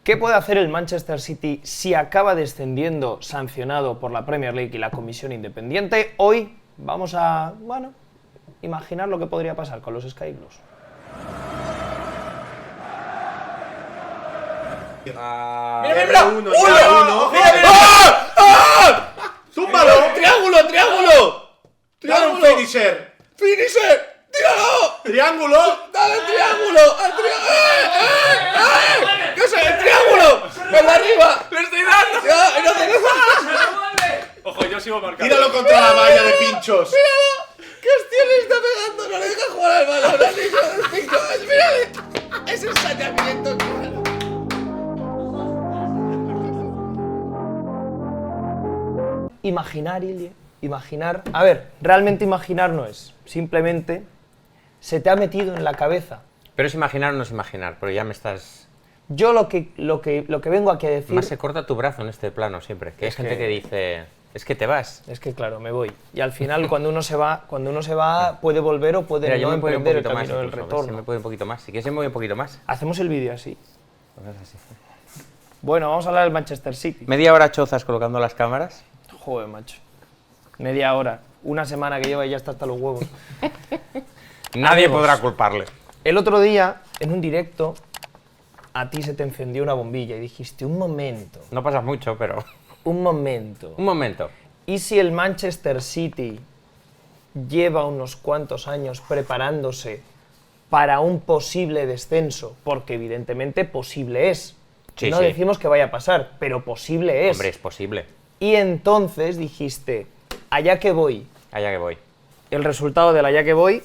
¿Qué puede hacer el Manchester City si acaba descendiendo sancionado por la Premier League y la Comisión Independiente? Hoy vamos a, bueno, imaginar lo que podría pasar con los Sky Blues. ¡Mira! ¡Uno! ¡Ah! ¡Ah! ¡Zúmbalo! ¡Triángulo! ¡Dale un finisher! ¡Finisher! ¡Tíralo! ¡Triángulo! ¡Dale el triángulo! ¡Al triángulo! ¿Qué es el triángulo? ¡El de arriba! ¡Le estoy dando! ¡Ya! ¡No te Ojo, yo sigo marcando. ¡Tíralo contra la valla de pinchos! ¡Míralo! ¡Qué hostia le está pegando! ¡No le deja jugar al balón! ¡Al hijo del pincho! ¡Mírale! ¡Es ensañamiento, claro! Imaginar, Ilie, imaginar... A ver, realmente imaginar no es. Simplemente se te ha metido en la cabeza. Pero es imaginar o no es imaginar, pero ya me estás... Yo lo que vengo aquí a decir... Más se corta tu brazo en este plano siempre, que hay gente que dice... Es que te vas. Es que claro, me voy. Y al final cuando uno se va puede volver o puede Mira, yo no me puedo un emprender el poquito más, camino del incluso, a ver si retorno. me puedo un poquito más. Si quieres, me voy un poquito más. Hacemos el vídeo así. Pues así. Bueno, vamos a hablar del Manchester City. Media hora chozas colocando las cámaras. Joder, macho. Media hora. Una semana que lleva y ya está hasta los huevos. Nadie Amigos, podrá culparle. El otro día, en un directo, a ti se te encendió una bombilla y dijiste, un momento, No pasa mucho, pero... un momento. Un momento. ¿Y si el Manchester City lleva unos cuantos años preparándose para un posible descenso? Porque evidentemente posible es. Sí, no sí. decimos que vaya a pasar, pero posible es. Hombre, es posible. Y entonces dijiste, allá que voy. Allá que voy. El resultado del allá que voy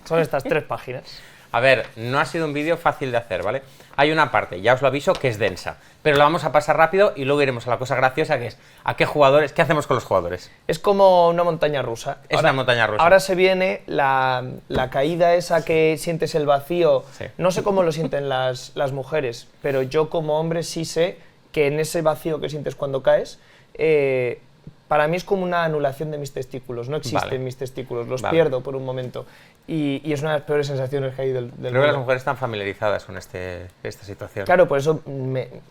son estas 3 páginas. A ver, no ha sido un vídeo fácil de hacer, ¿vale? Hay una parte, ya os lo aviso, que es densa. Pero la vamos a pasar rápido y luego iremos a la cosa graciosa, que es ¿a qué jugadores? ¿Qué hacemos con los jugadores? Es como una montaña rusa. Es una montaña rusa. Ahora se viene la caída esa que sientes el vacío. Sí. No sé cómo lo sienten las mujeres, pero yo como hombre sí sé que en ese vacío que sientes cuando caes, para mí es como una anulación de mis testículos. No existen Vale. mis testículos, los Vale. pierdo por un momento. Y es una de las peores sensaciones que hay del Creo que las mundo. mujeres están familiarizadas con esta situación. Claro, por eso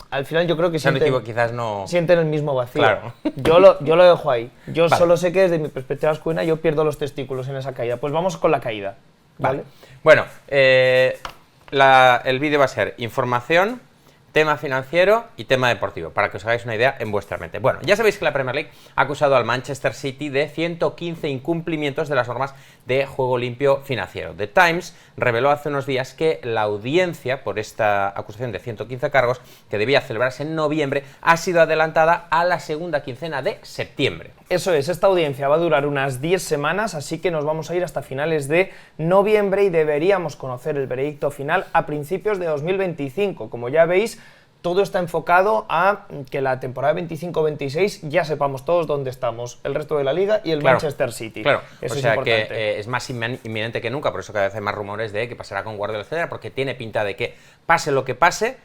al final yo creo que O sea, no, sienten, quizás no... sienten el mismo vacío. Claro. Yo lo dejo ahí. Yo Vale. solo sé que desde mi perspectiva masculina yo pierdo los testículos en esa caída. Pues vamos con la caída, ¿vale? Bueno, el vídeo va a ser información, tema financiero y tema deportivo, para que os hagáis una idea en vuestra mente. Bueno, ya sabéis que la Premier League ha acusado al Manchester City de 115 incumplimientos de las normas de juego limpio financiero. The Times reveló hace unos días que la audiencia por esta acusación de 115 cargos, que debía celebrarse en noviembre, ha sido adelantada a la segunda quincena de septiembre. Eso es, esta audiencia va a durar unas 10 semanas, así que nos vamos a ir hasta finales de noviembre y deberíamos conocer el veredicto final a principios de 2025. Como ya veis, todo está enfocado a que la temporada 25-26 ya sepamos todos dónde estamos, el resto de la liga y el Claro, Manchester City. Claro, Eso o es sea importante. que es más inminente que nunca, por eso cada vez hay más rumores de que pasará con Guardiola, etcétera, porque tiene pinta de que pase lo que pase,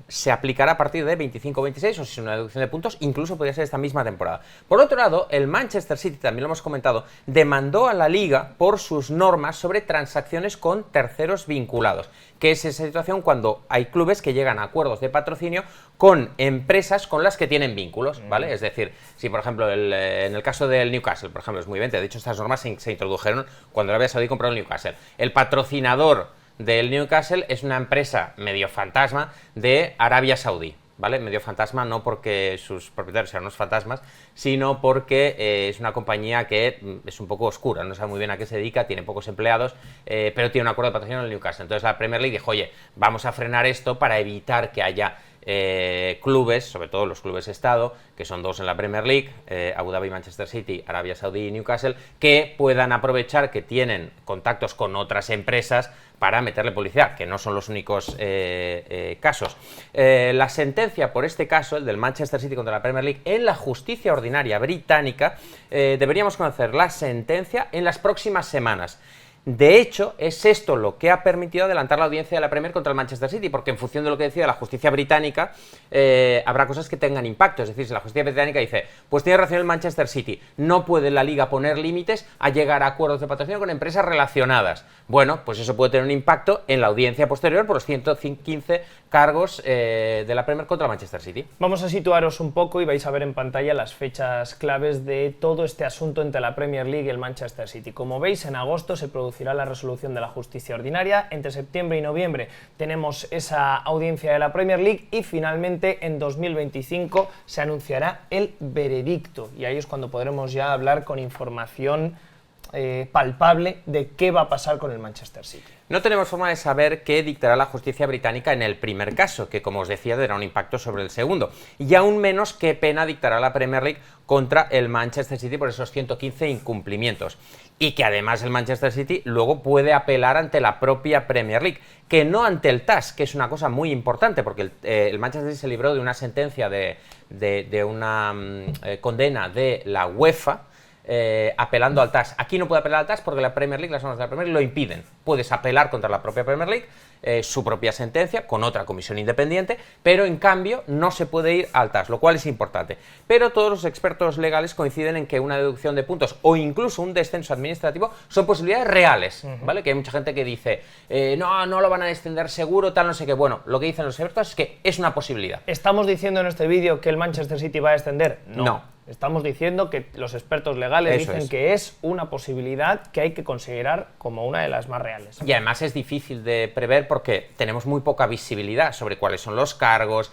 se aplicará a partir de 25-26, o si es una deducción de puntos, incluso podría ser esta misma temporada. Por otro lado, el Manchester City, también lo hemos comentado, demandó a la Liga por sus normas sobre transacciones con terceros vinculados, que es esa situación cuando hay clubes que llegan a acuerdos de patrocinio con empresas con las que tienen vínculos, ¿vale? Es decir, si por ejemplo en el caso del Newcastle, por ejemplo, es muy evidente, de hecho estas normas se introdujeron cuando Arabia Saudí compró el Newcastle. El patrocinador del Newcastle es una empresa medio fantasma de Arabia Saudí, ¿vale? Medio fantasma no porque sus propietarios sean unos fantasmas, sino porque es una compañía que es un poco oscura, no sabe muy bien a qué se dedica, tiene pocos empleados, pero tiene un acuerdo de patrocinio en el Newcastle. Entonces la Premier League dijo, oye, vamos a frenar esto para evitar que haya clubes, sobre todo los clubes Estado, que son 2 en la Premier League, Abu Dhabi, Manchester City, Arabia Saudí y Newcastle, que puedan aprovechar que tienen contactos con otras empresas para meterle publicidad, que no son los únicos casos. La sentencia por este caso, el del Manchester City contra la Premier League, en la justicia ordinaria británica, deberíamos conocer la sentencia en las próximas semanas. De hecho, es esto lo que ha permitido adelantar la audiencia de la Premier contra el Manchester City, porque en función de lo que decida la justicia británica, habrá cosas que tengan impacto. Es decir, si la justicia británica dice, pues tiene razón el Manchester City, no puede la Liga poner límites a llegar a acuerdos de patrocinio con empresas relacionadas. Bueno, pues eso puede tener un impacto en la audiencia posterior por los 115 cargos de la Premier contra el Manchester City. Vamos a situaros un poco y vais a ver en pantalla las fechas claves de todo este asunto entre la Premier League y el Manchester City. Como veis, en agosto se producirá la resolución de la justicia ordinaria, entre septiembre y noviembre tenemos esa audiencia de la Premier League y finalmente en 2025 se anunciará el veredicto y ahí es cuando podremos ya hablar con información palpable de qué va a pasar con el Manchester City. No tenemos forma de saber qué dictará la justicia británica en el primer caso, que como os decía tendrá un impacto sobre el segundo, y aún menos qué pena dictará la Premier League contra el Manchester City por esos 115 incumplimientos. Y que además el Manchester City luego puede apelar ante la propia Premier League, que no ante el TAS, que es una cosa muy importante, porque el Manchester City se libró de una sentencia de una condena de la UEFA, apelando al TAS. Aquí no puede apelar al TAS porque la Premier League, las normas de la Premier League lo impiden. Puedes apelar contra la propia Premier League, su propia sentencia, con otra comisión independiente, pero en cambio no se puede ir al TAS, lo cual es importante. Pero todos los expertos legales coinciden en que una deducción de puntos o incluso un descenso administrativo son posibilidades reales, ¿vale? Que hay mucha gente que dice, no lo van a descender seguro, tal, no sé qué. Bueno, lo que dicen los expertos es que es una posibilidad. ¿Estamos diciendo en este vídeo que el Manchester City va a descender? No. Estamos diciendo que los expertos legales Eso dicen que es una posibilidad que hay que considerar como una de las más reales. Y además es difícil de prever porque tenemos muy poca visibilidad sobre cuáles son los cargos,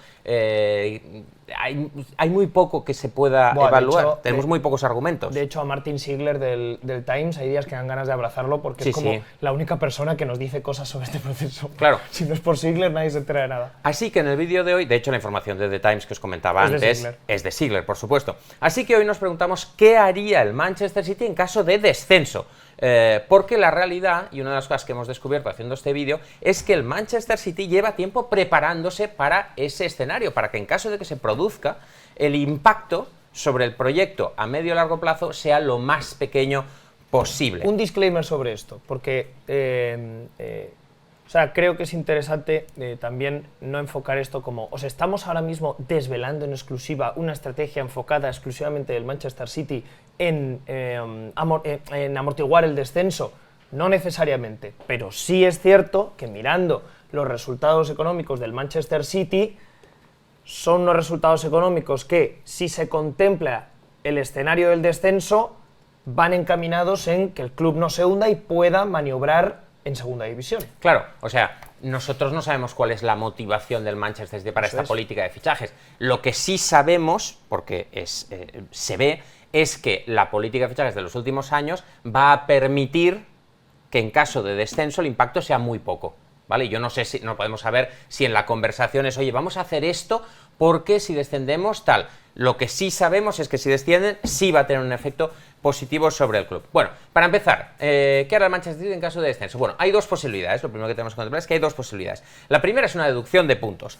hay muy poco que se pueda evaluar, hecho, tenemos muy pocos argumentos. De hecho, a Martin Ziegler del Times hay días que dan ganas de abrazarlo porque es como la única persona que nos dice cosas sobre este proceso. Claro. Si no es por Ziegler, nadie se entera de nada. Así que en el vídeo de hoy, de hecho la información de The Times que os comentaba antes es de Ziegler, por supuesto. Así que hoy nos preguntamos qué haría el Manchester City en caso de descenso. Porque la realidad, y una de las cosas que hemos descubierto haciendo este vídeo, es que el Manchester City lleva tiempo preparándose para ese escenario, para que en caso de que se produzca, el impacto sobre el proyecto a medio y largo plazo sea lo más pequeño posible. Un disclaimer sobre esto, porque o sea, creo que es interesante también no enfocar esto como os estamos ahora mismo desvelando en exclusiva una estrategia enfocada exclusivamente del Manchester City en amortiguar el descenso. No necesariamente, pero sí es cierto que mirando los resultados económicos del Manchester City, son unos resultados económicos que, si se contempla el escenario del descenso, van encaminados en que el club no se hunda y pueda maniobrar en segunda división. Claro, o sea, nosotros no sabemos cuál es la motivación del Manchester City para esta política de fichajes. Lo que sí sabemos, porque se ve, es que la política de fichajes de los últimos años va a permitir que en caso de descenso el impacto sea muy poco, ¿vale? Yo no sé si, no podemos saber si en la conversación es, oye, vamos a hacer esto porque si descendemos tal. Lo que sí sabemos es que si descienden sí va a tener un efecto positivo sobre el club. Bueno, para empezar, ¿qué hará el Manchester City en caso de descenso? Bueno, hay dos posibilidades. Lo primero que tenemos que contemplar es que hay dos posibilidades. La primera es una deducción de puntos.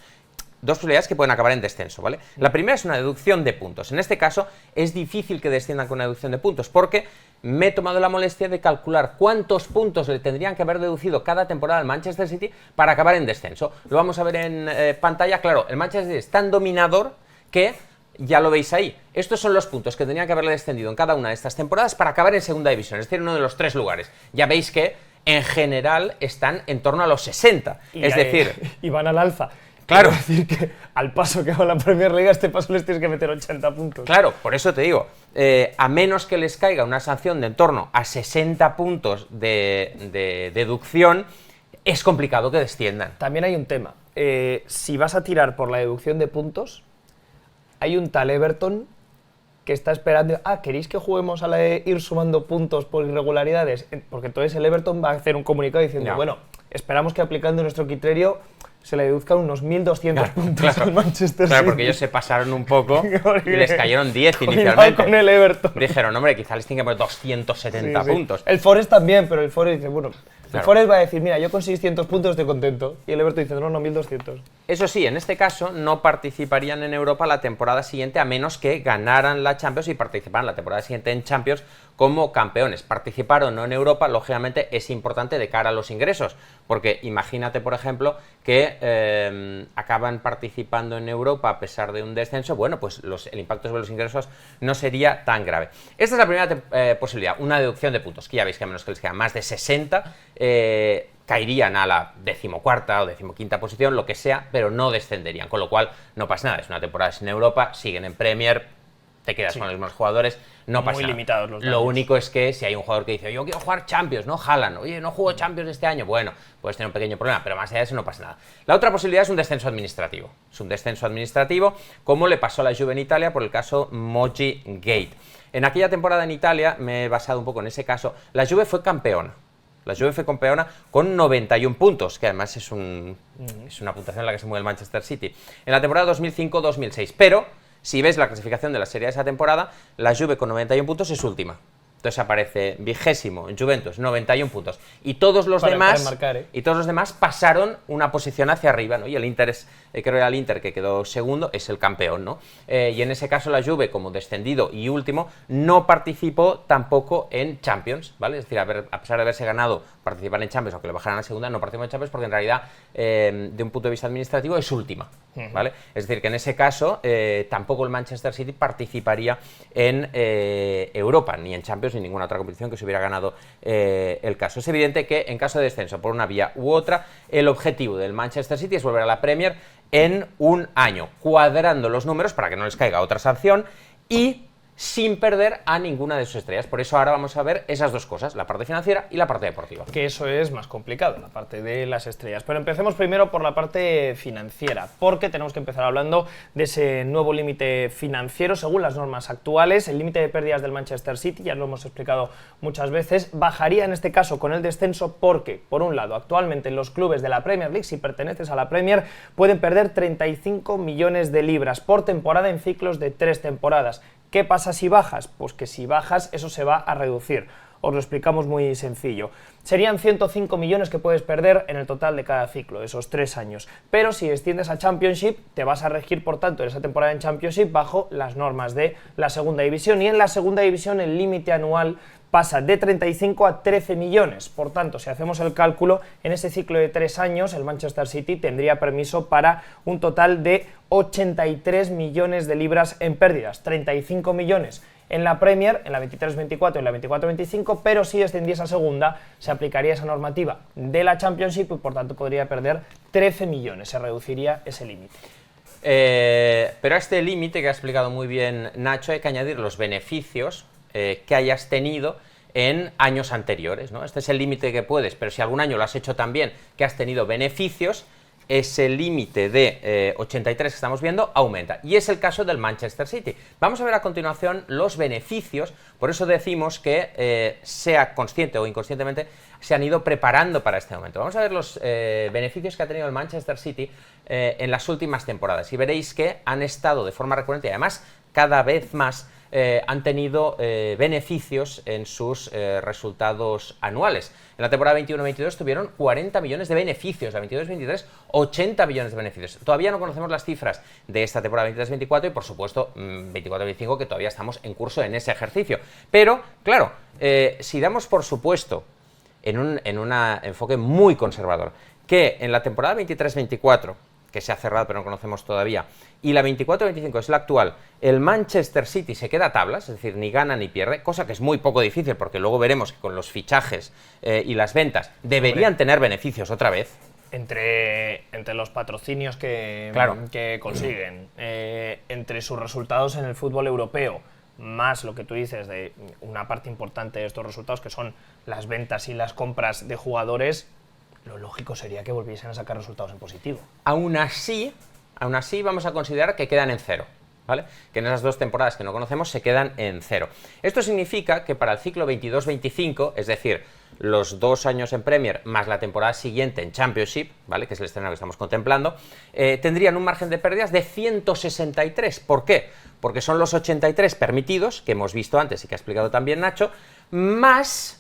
Dos posibilidades que pueden acabar en descenso, ¿vale? La primera es una deducción de puntos. En este caso es difícil que desciendan con una deducción de puntos porque me he tomado la molestia de calcular cuántos puntos le tendrían que haber deducido cada temporada al Manchester City para acabar en descenso. Lo vamos a ver en pantalla. Claro, el Manchester City es tan dominador que, ya lo veis ahí, estos son los puntos que tendrían que haberle descendido en cada una de estas temporadas para acabar en segunda división, es decir, uno de los tres lugares. Ya veis que en general están en torno a los 60, es decir... Y van al alza. Claro. Es decir, que al paso que va la Premier League, a este paso les tienes que meter 80 puntos. Claro, por eso te digo, a menos que les caiga una sanción de en torno a 60 puntos de deducción, es complicado que desciendan. También hay un tema. Si vas a tirar por la deducción de puntos, hay un tal Everton que está esperando, ¿queréis que juguemos a la de ir sumando puntos por irregularidades? Porque entonces el Everton va a hacer un comunicado diciendo, bueno, esperamos que aplicando nuestro criterio se le deduzcan unos 1.200 puntos al Manchester City. Claro, porque ellos se pasaron un poco y les cayeron 10 Cuidado inicialmente. con el Everton. Dijeron, hombre, quizás les tienen que poner 270 puntos. El Forest también, pero el Forest dice, bueno, el Forest va a decir, mira, yo con 600 puntos estoy contento. Y el Everton dice, no, 1.200. Eso sí, en este caso no participarían en Europa la temporada siguiente a menos que ganaran la Champions y participaran la temporada siguiente en Champions como campeones. Participar o no en Europa, lógicamente, es importante de cara a los ingresos, porque imagínate, por ejemplo, que acaban participando en Europa a pesar de un descenso, bueno, pues el impacto sobre los ingresos no sería tan grave. Esta es la primera posibilidad, una deducción de puntos, que ya veis que a menos que les queda más de 60, caerían a la 14ª o 15ª posición, lo que sea, pero no descenderían, con lo cual no pasa nada, es una temporada sin Europa, siguen en Premier, te quedas con los mismos jugadores, no pasa nada. Muy limitados los daños. Lo único es que si hay un jugador que dice, yo quiero jugar Champions, ¿no? Haaland, oye, no juego Champions este año, bueno, puedes tener un pequeño problema, pero más allá de eso no pasa nada. La otra posibilidad es un descenso administrativo, como le pasó a la Juve en Italia por el caso Moji Gate. En aquella temporada en Italia, me he basado un poco en ese caso, la Juve fue campeona. La Juve fue campeona con 91 puntos, que además es una puntuación en la que se mueve el Manchester City, en la temporada 2005-2006. Pero, si ves la clasificación de la serie de esa temporada, la Juve con 91 puntos es última. Entonces aparece 20º en Juventus, 91 puntos. Y todos los demás pasaron una posición hacia arriba, ¿no? Y el Inter creo que era el Inter que quedó segundo, es el campeón, ¿no? Y en ese caso la Juve, como descendido y último, no participó tampoco en Champions, ¿vale? Es decir, a pesar de haberse ganado participar en Champions, aunque le bajaran a segunda, no participó en Champions porque en realidad, de un punto de vista administrativo, es última, ¿vale? Es decir, que en ese caso tampoco el Manchester City participaría en Europa, ni en Champions, ni ninguna otra competición que se hubiera ganado el caso. Es evidente que en caso de descenso por una vía u otra, el objetivo del Manchester City es volver a la Premier en un año, cuadrando los números para que no les caiga otra sanción y sin perder a ninguna de sus estrellas. Por eso ahora vamos a ver esas dos cosas, la parte financiera y la parte deportiva. Que eso es más complicado, la parte de las estrellas. Pero empecemos primero por la parte financiera, porque tenemos que empezar hablando de ese nuevo límite financiero. Según las normas actuales, el límite de pérdidas del Manchester City, ya lo hemos explicado muchas veces, bajaría en este caso con el descenso porque, por un lado, actualmente los clubes de la Premier League, si perteneces a la Premier, pueden perder 35 millones de libras por temporada en ciclos de 3 temporadas. ¿Qué pasa si bajas? Pues que si bajas eso se va a reducir. Os lo explicamos muy sencillo. Serían 105 millones que puedes perder en el total de cada ciclo, esos 3 años. Pero si desciendes a Championship, te vas a regir, por tanto, en esa temporada en Championship bajo las normas de la segunda división. Y en la segunda división el límite anual pasa de 35 a 13 millones. Por tanto, si hacemos el cálculo, en ese ciclo de 3 años, el Manchester City tendría permiso para un total de 83 millones de libras en pérdidas. 35 millones en la Premier, en la 23-24 y en la 24-25, pero si descendiese a segunda, se aplicaría esa normativa de la Championship y por tanto podría perder 13 millones, se reduciría ese límite. Pero a este límite que ha explicado muy bien Nacho hay que añadir los beneficios que hayas tenido en años anteriores, ¿no? Este es el límite que puedes, pero si algún año lo has hecho tan bien que has tenido beneficios, ese límite de 83 que estamos viendo aumenta. Y es el caso del Manchester City. Vamos a ver a continuación los beneficios, por eso decimos que sea consciente o inconscientemente se han ido preparando para este momento. Vamos a ver los beneficios que ha tenido el Manchester City en las últimas temporadas y veréis que han estado de forma recurrente y además cada vez más han tenido beneficios en sus resultados anuales. En la temporada 21-22 tuvieron 40 millones de beneficios, la 22-23 80 millones de beneficios. Todavía no conocemos las cifras de esta temporada 23-24 y por supuesto 24-25 que todavía estamos en curso en ese ejercicio. Pero claro, si damos por supuesto en un enfoque muy conservador que en la temporada 23-24 que se ha cerrado pero no conocemos todavía, y la 24-25 es la actual, el Manchester City se queda a tablas, es decir, ni gana ni pierde, cosa que es muy poco difícil porque luego veremos que con los fichajes y las ventas deberían tener beneficios otra vez. Entre los patrocinios que consiguen, entre sus resultados en el fútbol europeo, más lo que tú dices de una parte importante de estos resultados que son las ventas y las compras de jugadores, lo lógico sería que volviesen a sacar resultados en positivo. Aún así vamos a considerar que quedan en cero, ¿vale? Que en esas dos temporadas que no conocemos se quedan en cero. Esto significa que para el ciclo 22-25, es decir, los 2 años en Premier más la temporada siguiente en Championship, ¿vale? Que es el escenario que estamos contemplando, tendrían un margen de pérdidas de 163. ¿Por qué? Porque son los 83 permitidos, que hemos visto antes y que ha explicado también Nacho, más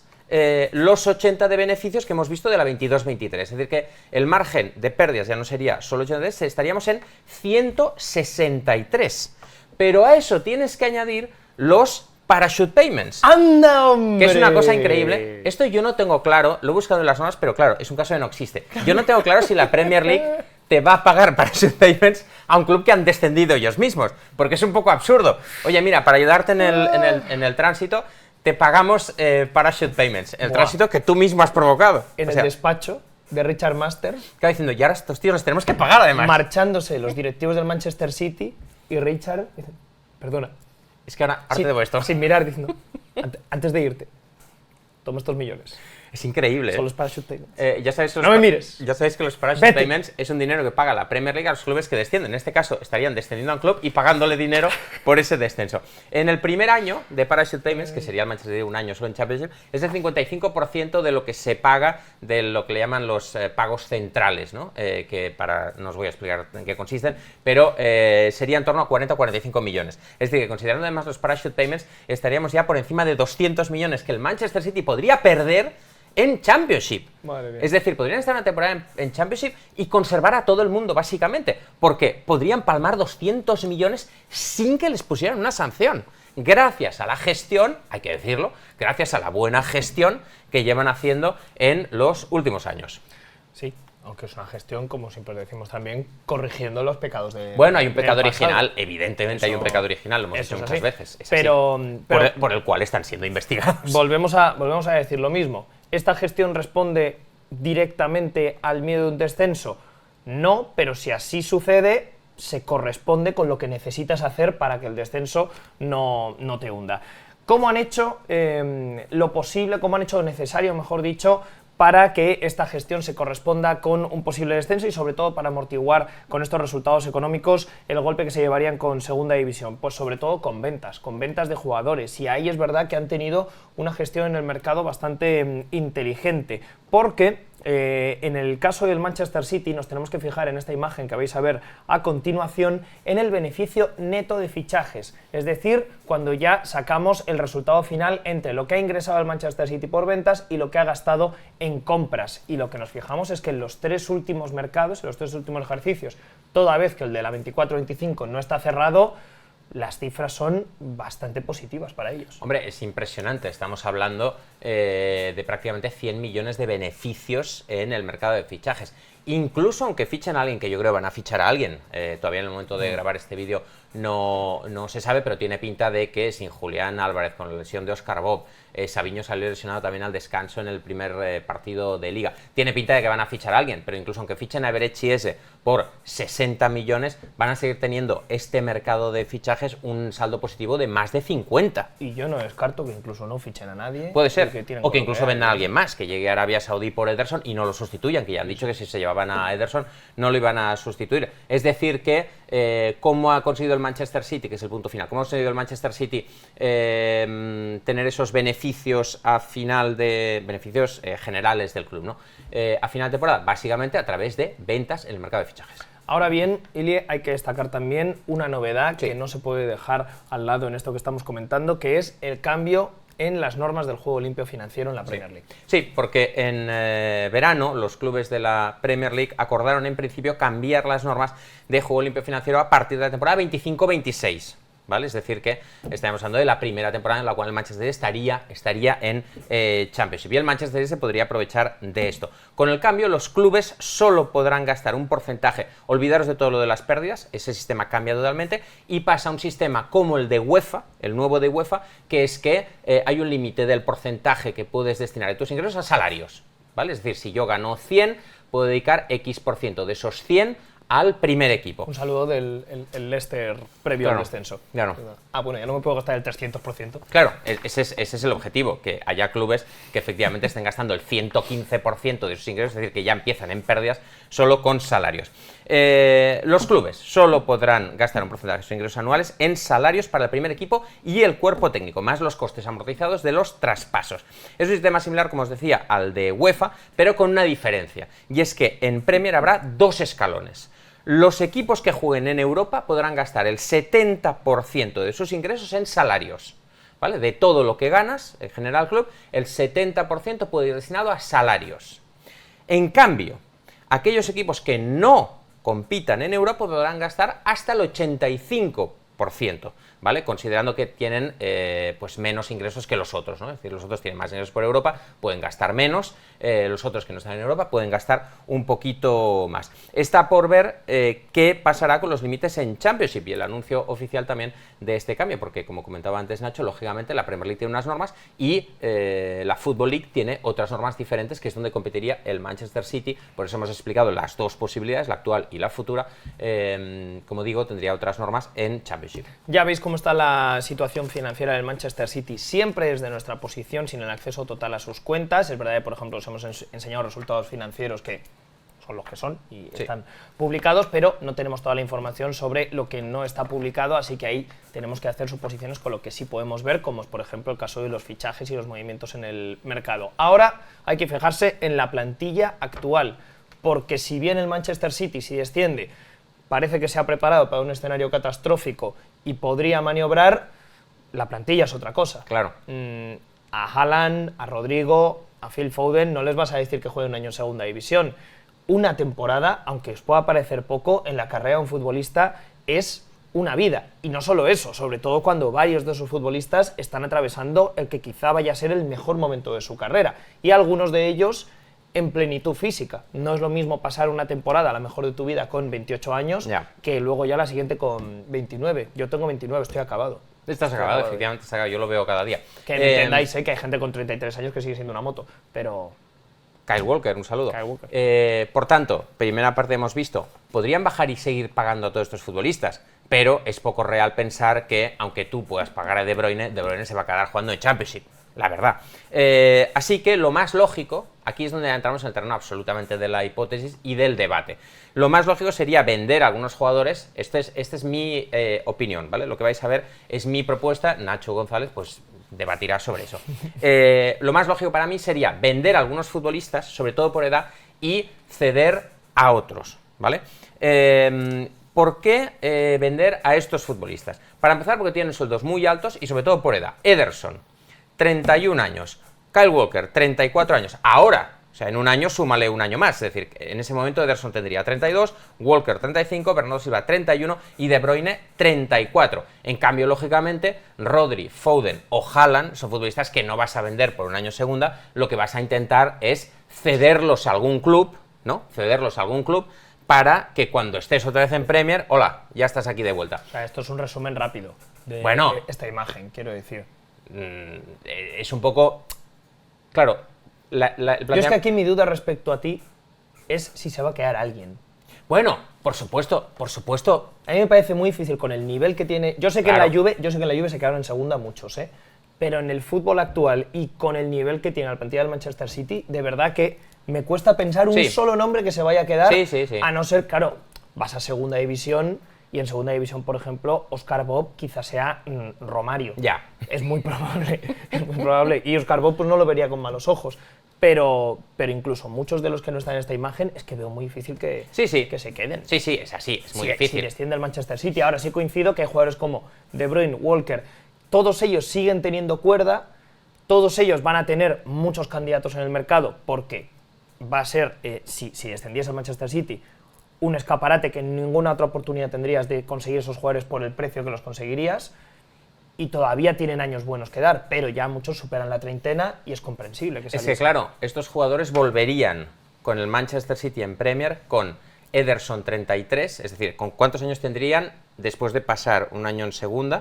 los 80 de beneficios que hemos visto de la 22-23. Es decir, que el margen de pérdidas ya no sería solo 83, estaríamos en 163. Pero a eso tienes que añadir los parachute payments. ¡Anda, hombre! Que es una cosa increíble. Esto yo no tengo claro, lo he buscado en las normas, pero claro, es un caso que no existe. Yo no tengo claro si la Premier League te va a pagar parachute payments a un club que han descendido ellos mismos, porque es un poco absurdo. Oye, mira, para ayudarte en el tránsito, te pagamos parachute payments, el tránsito que tú mismo has provocado. En O sea, el despacho de Richard Masters, estaba diciendo, y ahora estos tíos los tenemos que pagar además. marchándose los directivos del Manchester City, y Richard dice, perdona, Es que ahora sin- te debo esto. sin mirar, diciendo, antes de irte, toma estos millones. Es increíble. Son los parachute payments. Ya sabéis, No me mires. Ya sabéis que los parachute Vete. payments es un dinero que paga la Premier League a los clubes que descienden. En este caso, estarían descendiendo a un club y pagándole dinero por ese descenso. En el primer año de parachute payments, que sería el Manchester City un año solo en Championship, es el 55% de lo que se paga de lo que le llaman los pagos centrales, ¿no? No os voy a explicar en qué consisten, pero sería en torno a 40 o 45 millones. Es decir, que considerando además los parachute payments, estaríamos ya por encima de 200 millones que el Manchester City podría perder en Championship. Madre mía. Es decir, podrían estar una temporada en Championship y conservar a todo el mundo, básicamente, porque podrían palmar 200 millones sin que les pusieran una sanción. Gracias a la gestión, hay que decirlo, gracias a la buena gestión que llevan haciendo en los últimos años. Sí, aunque es una gestión, como siempre decimos también, corrigiendo los pecados de. Bueno, hay un pecado del pasado. original, evidentemente hay un Eso- pecado original, lo hemos eso dicho es muchas así. veces. Es Pero- así. pero- por el cual están siendo investigados. Volvemos a decir lo mismo. ¿Esta gestión responde directamente al miedo de un descenso? No, pero si así sucede, se corresponde con lo que necesitas hacer para que el descenso no te hunda. ¿Cómo han hecho lo posible, cómo han hecho lo necesario, mejor dicho, para que esta gestión se corresponda con un posible descenso y sobre todo para amortiguar con estos resultados económicos el golpe que se llevarían con Segunda División? Pues sobre todo con ventas de jugadores, y ahí es verdad que han tenido una gestión en el mercado bastante inteligente, porque en el caso del Manchester City nos tenemos que fijar en esta imagen que vais a ver a continuación en el beneficio neto de fichajes, es decir, cuando ya sacamos el resultado final entre lo que ha ingresado el Manchester City por ventas y lo que ha gastado en compras, y lo que nos fijamos es que en los tres últimos mercados, en los tres últimos ejercicios, toda vez que el de la 24-25 no está cerrado, las cifras son bastante positivas para ellos. Hombre, es impresionante. Estamos hablando de prácticamente 100 millones de beneficios en el mercado de fichajes. Incluso aunque fichen a alguien, que yo creo van a fichar a alguien, todavía en el momento de grabar este vídeo no se sabe, pero tiene pinta de que sin Julián Álvarez, con la lesión de Óscar Bob, Sabiño salió lesionado también al descanso en el primer partido de Liga. Tiene pinta de que van a fichar a alguien, pero incluso aunque fichen a Everett Chiese por 60 millones, van a seguir teniendo este mercado de fichajes un saldo positivo de más de 50. Y yo no descarto que incluso no fichen a nadie. Puede ser, porque tienen o que con lo incluso hay. vendan a alguien más, que llegue a Arabia Saudí por Ederson y no lo sustituyan, que ya han dicho que si se llevaban a Ederson no lo iban a sustituir. Es decir que, ¿cómo ha conseguido el Manchester City, que es el punto final, cómo ha conseguido el Manchester City tener esos beneficios a final de, beneficios generales del club, ¿no? A final de temporada? Básicamente a través de ventas en el mercado de fichajes. Ahora bien, Ilie, hay que destacar también una novedad que no se puede dejar al lado en esto que estamos comentando, que es el cambio en las normas del juego limpio financiero en la Premier League. Sí, porque en verano los clubes de la Premier League acordaron en principio cambiar las normas de juego limpio financiero a partir de la temporada 25-26. ¿Vale? Es decir que estaríamos hablando de la primera temporada en la cual el Manchester estaría en Championship, y el Manchester se podría aprovechar de esto. Con el cambio, los clubes solo podrán gastar un porcentaje. Olvidaros de todo lo de las pérdidas, ese sistema cambia totalmente y pasa a un sistema como el de UEFA, el nuevo de UEFA, que es que hay un límite del porcentaje que puedes destinar de tus ingresos a salarios, ¿vale? Es decir, si yo gano 100, puedo dedicar X% de esos 100 al primer equipo. Un saludo del el Leicester previo Claro, al descenso. claro. Ah, bueno, ya no me puedo gastar el 300%. Claro, ese es el objetivo, que haya clubes que efectivamente estén gastando el 115% de sus ingresos, es decir, que ya empiezan en pérdidas solo con salarios. Los clubes solo podrán gastar un porcentaje de sus ingresos anuales en salarios para el primer equipo y el cuerpo técnico, más los costes amortizados de los traspasos. Es un sistema similar, como os decía, al de UEFA, pero con una diferencia, y es que en Premier habrá dos escalones. Los equipos que jueguen en Europa podrán gastar el 70% de sus ingresos en salarios, ¿vale? De todo lo que ganas, en general club, el 70% puede ir destinado a salarios. En cambio, aquellos equipos que no compitan en Europa podrán gastar hasta el 85%, ¿vale? Considerando que tienen pues menos ingresos que los otros, ¿no? Es decir, los otros tienen más ingresos por Europa, pueden gastar menos, los otros que no están en Europa pueden gastar un poquito más. Está por ver qué pasará con los límites en Championship y el anuncio oficial también de este cambio, porque como comentaba antes Nacho, lógicamente la Premier League tiene unas normas y la Football League tiene otras normas diferentes, que es donde competiría el Manchester City. Por eso hemos explicado las dos posibilidades, la actual y la futura. Como digo, tendría otras normas en Championship. Ya veis cómo está la situación financiera del Manchester City, siempre desde nuestra posición, sin el acceso total a sus cuentas. Es verdad que, por ejemplo, os hemos enseñado resultados financieros que son los que son y sí, están publicados, pero no tenemos toda la información sobre lo que no está publicado, así que ahí tenemos que hacer suposiciones con lo que sí podemos ver, como es, por ejemplo, el caso de los fichajes y los movimientos en el mercado. Ahora hay que fijarse en la plantilla actual, porque si bien el Manchester City, si desciende, parece que se ha preparado para un escenario catastrófico y podría maniobrar, la plantilla es otra cosa. Claro. A Haaland, a Rodrigo, a Phil Foden, no les vas a decir que juegue un año en segunda división. Una temporada, aunque os pueda parecer poco, en la carrera de un futbolista es una vida. Y no solo eso, sobre todo cuando varios de esos futbolistas están atravesando el que quizá vaya a ser el mejor momento de su carrera. Y algunos de ellos en plenitud física. No es lo mismo pasar una temporada, a la mejor de tu vida, con 28 años, que luego ya la siguiente con 29. Yo tengo 29, estoy acabado. Estás acabado, efectivamente, estás acabado. Yo lo veo cada día. Que entendáis, que hay gente con 33 años que sigue siendo una moto, pero... Kyle Walker, un saludo. Kyle Walker. Por tanto, primera parte hemos visto, podrían bajar y seguir pagando a todos estos futbolistas, pero es poco real pensar que, aunque tú puedas pagar a De Bruyne se va a quedar jugando en Championship, la verdad. Así que lo más lógico, aquí es donde entramos en el terreno absolutamente de la hipótesis y del debate. Lo más lógico sería vender a algunos jugadores. Esta es mi opinión, ¿vale? Lo que vais a ver es mi propuesta. Nacho González, pues, debatirá sobre eso. Lo más lógico para mí sería vender a algunos futbolistas, sobre todo por edad, y ceder a otros, ¿vale? ¿Por qué vender a estos futbolistas? Para empezar, porque tienen sueldos muy altos y sobre todo por edad. Ederson, 31 años. Kyle Walker, 34 años. Ahora, o sea, en un año súmale un año más. Es decir, en ese momento Ederson tendría 32, Walker 35, Bernardo Silva 31 y De Bruyne 34. En cambio, lógicamente, Rodri, Foden o Haaland son futbolistas que no vas a vender por un año segunda. Lo que vas a intentar es cederlos a algún club, ¿no? Cederlos a algún club para que cuando estés otra vez en Premier, hola, ya estás aquí de vuelta. O sea, esto es un resumen rápido de esta imagen, quiero decir. Es un poco... Claro, Yo es que aquí mi duda respecto a ti es si se va a quedar alguien. Bueno, por supuesto. A mí me parece muy difícil con el nivel que tiene... Yo sé que Claro. en la Juve se quedaron en segunda muchos, pero en el fútbol actual y con el nivel que tiene la plantilla del Manchester City, de verdad que me cuesta pensar un solo nombre que se vaya a quedar, Sí. a no ser, claro, vas a segunda división y en segunda división, por ejemplo, Oscar Bob quizás sea Romario. Ya. Es muy probable, es muy probable. Y Oscar Bob pues no lo vería con malos ojos. Pero incluso muchos de los que no están en esta imagen es que veo muy difícil que se queden. Sí, es así, es muy Si difícil. desciende el Manchester City. Ahora sí coincido que hay jugadores como De Bruyne, Walker, todos ellos siguen teniendo cuerda, todos ellos van a tener muchos candidatos en el mercado porque va a ser, si descendiese el Manchester City, un escaparate que ninguna otra oportunidad tendrías de conseguir esos jugadores por el precio que los conseguirías. Y todavía tienen años buenos que dar, pero ya muchos superan la treintena y es comprensible que Es que claro, estos jugadores volverían con el Manchester City en Premier con Ederson 33, es decir, ¿con cuántos años tendrían después de pasar un año en segunda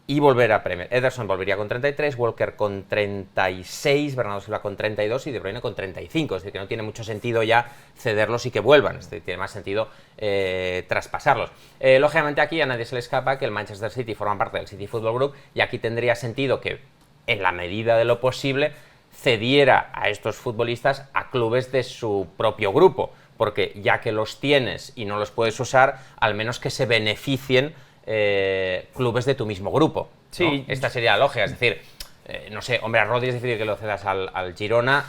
y volver a Premier? Ederson volvería con 33, Walker con 36, Bernardo Silva con 32 y De Bruyne con 35, es decir, que no tiene mucho sentido ya cederlos y que vuelvan, es decir, tiene más sentido traspasarlos. Lógicamente aquí a nadie se le escapa que el Manchester City forma parte del City Football Group y aquí tendría sentido que, en la medida de lo posible, cediera a estos futbolistas a clubes de su propio grupo, porque ya que los tienes y no los puedes usar, al menos que se beneficien clubes de tu mismo grupo, ¿no? Sí. Esta sería la lógica, es decir, no sé, hombre, a Rodri es difícil que lo cedas al Girona,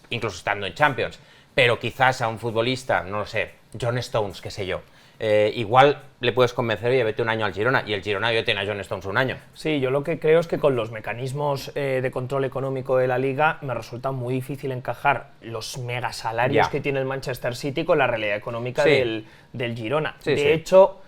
incluso estando en Champions, pero quizás a un futbolista, no lo sé, John Stones, qué sé yo, igual le puedes convencer, oye, vete un año al Girona, y el Girona ya tiene a John Stones un año. Sí, yo lo que creo es que con los mecanismos de control económico de la Liga me resulta muy difícil encajar los megasalarios Ya. que tiene el Manchester City con la realidad económica Sí. del Girona. Sí, de sí. hecho,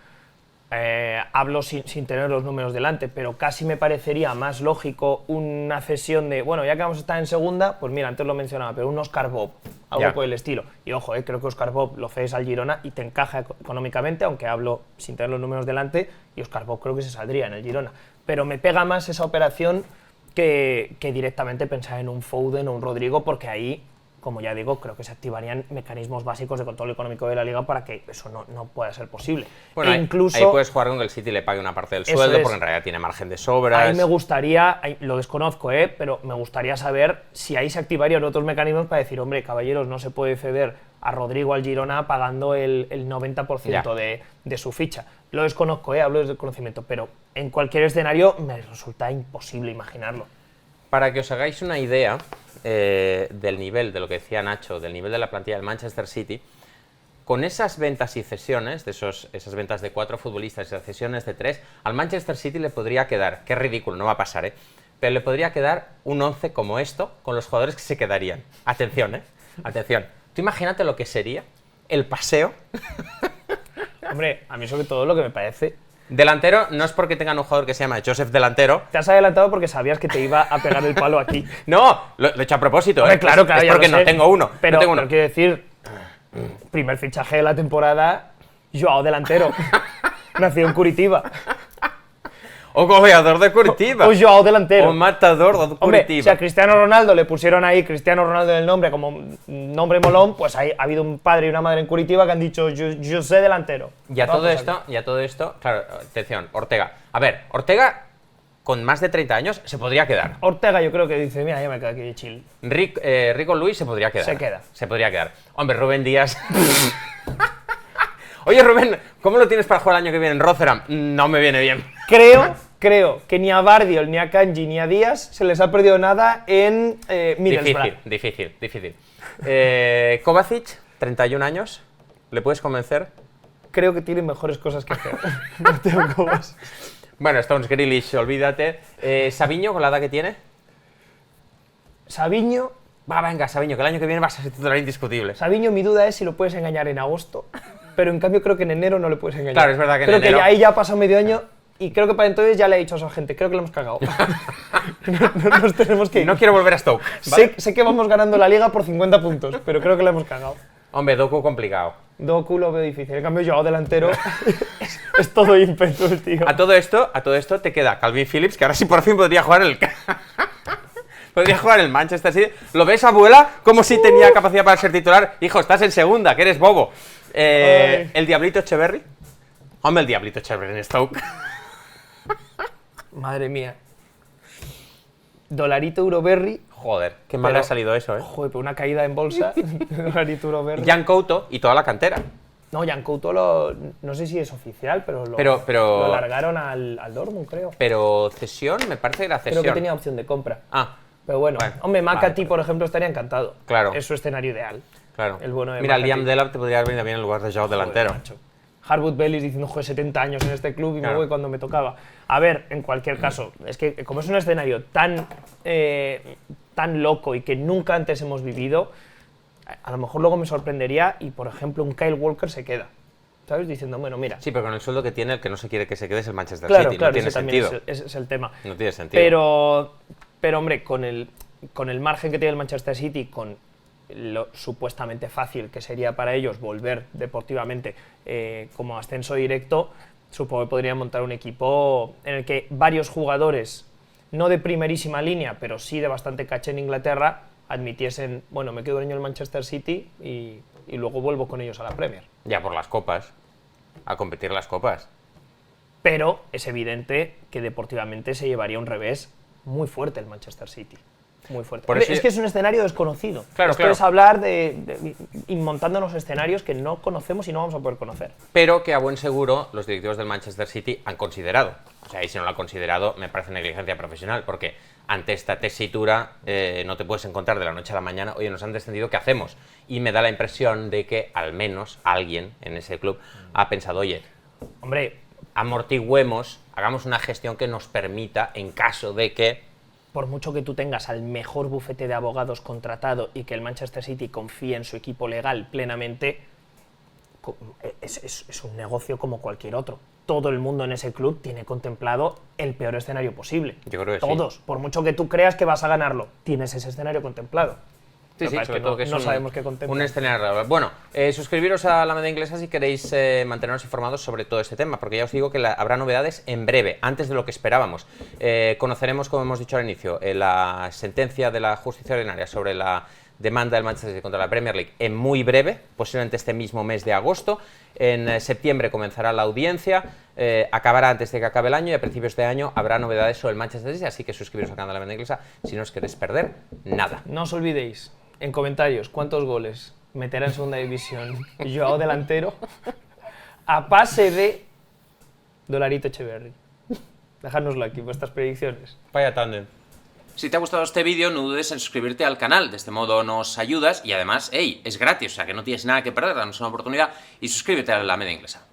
hablo sin tener los números delante, pero casi me parecería más lógico una cesión de, bueno, ya que vamos a estar en segunda, pues mira, antes lo mencionaba, pero un Oscar Bob, algo Ya. por el estilo. Y ojo, creo que Oscar Bob lo cedes al Girona y te encaja económicamente, aunque hablo sin tener los números delante, y Oscar Bob creo que se saldría en el Girona. Pero me pega más esa operación que directamente pensar en un Foden o un Rodrigo, porque ahí, como ya digo, creo que se activarían mecanismos básicos de control económico de la Liga para que eso no pueda ser posible. Bueno, E ahí- incluso, ahí puedes jugar con que el City le pague una parte del Eso sueldo, es. porque en realidad tiene margen de sobras. ahí me gustaría, lo desconozco, pero me gustaría saber si ahí se activarían otros mecanismos para decir, hombre, caballeros, no se puede ceder a Rodrigo al Girona pagando el 90% de su ficha. Lo desconozco, hablo desde el conocimiento, pero en cualquier escenario me resulta imposible imaginarlo. Para que os hagáis una idea del nivel, de lo que decía Nacho, del nivel de la plantilla del Manchester City, con esas ventas y cesiones, esas ventas de 4 futbolistas y las cesiones de 3, al Manchester City le podría quedar, qué ridículo, no va a pasar, pero le podría quedar un 11 como esto, con los jugadores que se quedarían. Atención, atención. Tú imagínate lo que sería el paseo. Hombre, a mí sobre todo lo que me parece... Delantero, no es porque tengan un jugador que se llama Joseph Delantero. Te has adelantado porque sabías que te iba a pegar el palo aquí. No, lo he hecho a propósito, Hombre, claro, es ya porque lo no sé. tengo uno. Pero, no tengo uno. pero quiero decir, primer fichaje de la temporada, Joao Delantero. Nació en Curitiba. O goleador de Curitiba. O Joao Delantero. O matador de Hombre, Curitiba. si a Cristiano Ronaldo le pusieron ahí Cristiano Ronaldo en el nombre como nombre molón, pues ahí ha habido un padre y una madre en Curitiba que han dicho yo sé Delantero. Y a todo esto, claro, atención, Ortega. A ver, Ortega, con más de 30 años, se podría quedar. Ortega yo creo que dice, mira, ya me quedo aquí de chill. Rico Luis se podría quedar. Se queda. Se podría quedar. Hombre, Rubén Díaz... Oye, Rubén, ¿cómo lo tienes para jugar el año que viene en Rotherham? No me viene bien. Creo que ni a Bardiol, ni a Kanji, ni a Díaz se les ha perdido nada en Middlesbrough. Difícil. Kovacic, 31 años, ¿le puedes convencer? Creo que tiene mejores cosas que hacer. Mateo Kovacic. Bueno, Stones, Grealish, olvídate. Sabiño, con la edad que tiene. Sabiño, Venga, Sabiño, que el año que viene vas a ser titular indiscutible. mi duda es si lo puedes engañar en agosto, pero en cambio creo que en enero no le puedes engañar. Claro, es verdad que en creo enero- que ahí ya ha pasado medio año y creo que para entonces ya le he dicho a esa gente, creo que lo hemos cagado. Nos tenemos que ir. No quiero volver a Stoke. ¿vale? Sé que vamos ganando la liga por 50 puntos, pero creo que la hemos cagado. Hombre, Doku complicado. Doku lo veo difícil. En cambio, Joao Delantero es todo ímpetu el tío. A todo esto te queda Calvin Phillips, que ahora sí por fin podría jugar podría jugar el Manchester City. ¿Lo ves, abuela? Como si tenía capacidad para ser titular. Hijo, estás en segunda, que eres bobo. El Diablito Echeverry. Hombre, el Diablito Echeverry en Stoke. Madre mía. Dolarito Euroberry. Joder, qué mal le ha salido eso, Joder, pero una caída en bolsa. Dolarito Euroberry. Jan Couto y toda la cantera. No, Jan Couto no sé si es oficial, pero lo Pero- largaron al Dortmund, creo. Pero cesión, me parece que era cesión. Creo que tenía opción de compra. Ah, Pero bueno, Bueno, hombre, McAtee, vale. por ejemplo, estaría encantado. Claro. Es su escenario ideal. claro. El bueno de Mira, McAtee. Liam Delap te podría haber venido bien en lugar de Joao Delantero. Joder, macho. Harwood Bellis diciendo, joder, 70 años en este club y Claro. me voy cuando me tocaba. A ver, en cualquier caso, es que como es un escenario tan loco y que nunca antes hemos vivido, a lo mejor luego me sorprendería y, por ejemplo, un Kyle Walker se queda. ¿Sabes? Diciendo, bueno, mira. Sí, pero con el sueldo que tiene, el que no se quiere que se quede es el Manchester claro, City. claro, no tiene ese también sentido. ese es el tema. No tiene sentido. Pero hombre, con el margen que tiene el Manchester City, con lo supuestamente fácil que sería para ellos volver deportivamente como ascenso directo, supongo que podrían montar un equipo en el que varios jugadores, no de primerísima línea, pero sí de bastante caché en Inglaterra, admitiesen, bueno, me quedo un año en el Manchester City y luego vuelvo con ellos a la Premier. Ya por las copas. A competir las copas. Pero es evidente que deportivamente se llevaría un revés muy fuerte el Manchester City. Muy fuerte. Por Hombre, eso es que es un escenario desconocido. Claro, Esto claro. es hablar de ir montándonos escenarios que no conocemos y no vamos a poder conocer. Pero que a buen seguro los directivos del Manchester City han considerado. O sea, y si no lo han considerado, me parece negligencia profesional, porque ante esta tesitura no te puedes encontrar de la noche a la mañana, oye, nos han descendido, ¿qué hacemos? Y me da la impresión de que al menos alguien en ese club ha pensado, oye, Hombre, amortiguemos, hagamos una gestión que nos permita, en caso de que... por mucho que tú tengas al mejor bufete de abogados contratado y que el Manchester City confíe en su equipo legal plenamente, es un negocio como cualquier otro. Todo el mundo en ese club tiene contemplado el peor escenario posible. Yo creo que todos, por mucho que tú creas que vas a ganarlo, tienes ese escenario contemplado. Sí, Lo sí, que pasa sobre es todo que es no sabemos qué contempla. un escenario raro. Bueno, suscribiros a La Media Inglesa si queréis manteneros informados sobre todo este tema, porque ya os digo que habrá novedades en breve, antes de lo que esperábamos. Conoceremos, como hemos dicho al inicio, la sentencia de la justicia ordinaria sobre la demanda del Manchester City contra la Premier League en muy breve, posiblemente este mismo mes de agosto. En septiembre comenzará la audiencia, acabará antes de que acabe el año y a principios de año habrá novedades sobre el Manchester City, así que suscribiros al canal de La Media Inglesa si no os queréis perder nada. No os olvidéis, en comentarios, cuántos goles meterá en segunda división Joao delantero a pase de Dolarito Echeverri. Dejádnoslo aquí, vuestras predicciones. Vaya tándem. Si te ha gustado este vídeo, no dudes en suscribirte al canal, de este modo nos ayudas y además, hey, es gratis, o sea que no tienes nada que perder, danos una oportunidad y suscríbete a La Media Inglesa.